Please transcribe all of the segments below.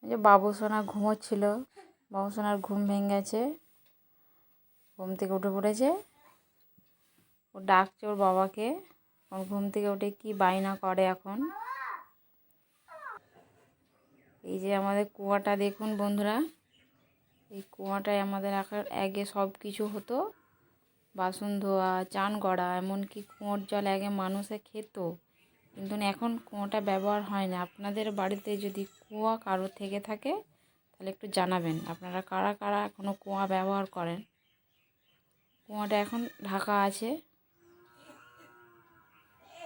এই যে বাবু সোনা ঘুমোচ্ছিল, বাবু সোনার ঘুম ভেঙে গেছে, ঘুম থেকে উঠে পড়েছে। ও ডাকছে ওর বাবাকে। ওর ঘুম থেকে উঠে কি বায়না করে এখন। এই যে আমাদের কুয়াটা দেখুন বন্ধুরা, এই কুয়াটায় আমাদের আগে সব কিছু হতো, বাসন ধোয়া, চান করা, এমনকি কুয়োর জল আগে মানুষে খেত, কিন্তু এখন কুয়োটা ব্যবহার হয় না। আপনাদের বাড়িতে যদি কুয়া কারো থেকে থাকে তাহলে একটু জানাবেন, আপনারা কারা কারা এখনও কুয়া ব্যবহার করেন। কুয়োটা এখন ঢাকা আছে,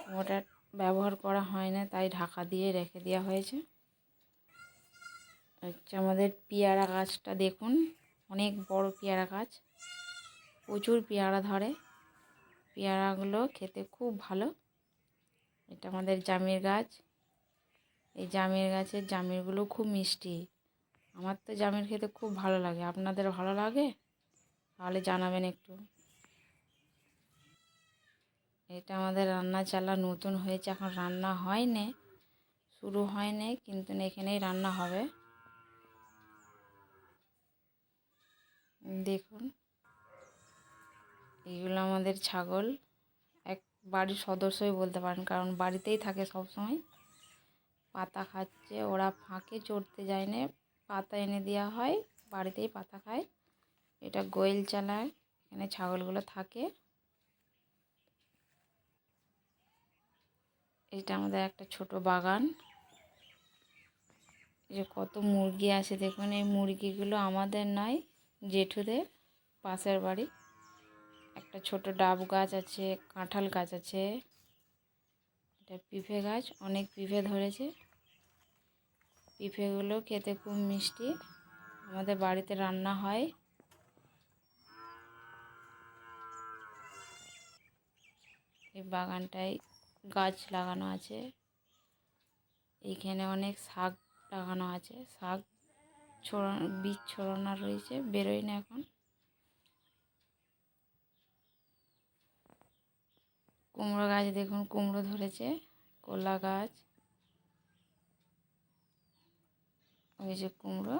কুয়োটা ব্যবহার করা হয় না, তাই ঢাকা দিয়ে রেখে দেওয়া হয়েছে। হচ্ছে আমাদের পেয়ারা গাছটা দেখুন, অনেক বড় পেয়ারা গাছ, প্রচুর পেয়ারা ধরে, পেয়ারাগুলো খেতে খুব ভালো। এটা আমাদের জামের গাছ, এই জামের গাছের জামেরগুলো খুব মিষ্টি। আমার তো জামের খেতে খুব ভালো লাগে, আপনাদের ভালো লাগে তাহলে জানাবেন একটু। এটা আমাদের রান্না চালা নতুন হয়েছে, এখন রান্না হয়নি, শুরু হয়নি, কিন্তু এখানেই রান্না হবে। দেখুন এইগুলো আমাদের ছাগল, এক বাড়ির সদস্যই বলতে পারেন, কারণ বাড়িতেই থাকে সব সময়। পাতা খাচ্ছে, ওরা ফাঁকে চড়তে যায় না, পাতা এনে দেওয়া হয়, বাড়িতেই পাতা খায়। এটা গোয়েল চালায়, এখানে ছাগলগুলো থাকে। এটা আমাদের একটা ছোট বাগান। এই যে কত মুরগি আছে দেখুন, এই মুরগিগুলো আমাদের নয়, জেঠুদের, পাশের বাড়ি। একটা ছোট ডাব গাছ আছে, কাঁঠাল গাছ আছে, এটা পিঁপে গাছ, অনেক পিঁপে ধরেছে। পিঁপেগুলো খেতে খুব মিষ্টি, আমাদের বাড়িতে রান্না হয়। এই বাগানটায় গাছ লাগানো আছে, এইখানে অনেক শাক লাগানো আছে, শাক বীজ ছড়ানো রয়েছে, বেরোয় না এখন। কুমড়ো গাছ দেখুন, কুমড়ো ধরেছে, কলা গাছ, ওই যে কুমড়ো।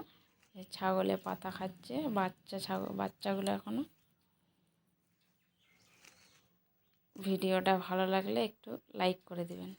ছাগলে পাতা খাচ্ছে, বাচ্চাগুলো এখনো। ভিডিওটা ভালো লাগলে একটু লাইক করে দেবেন।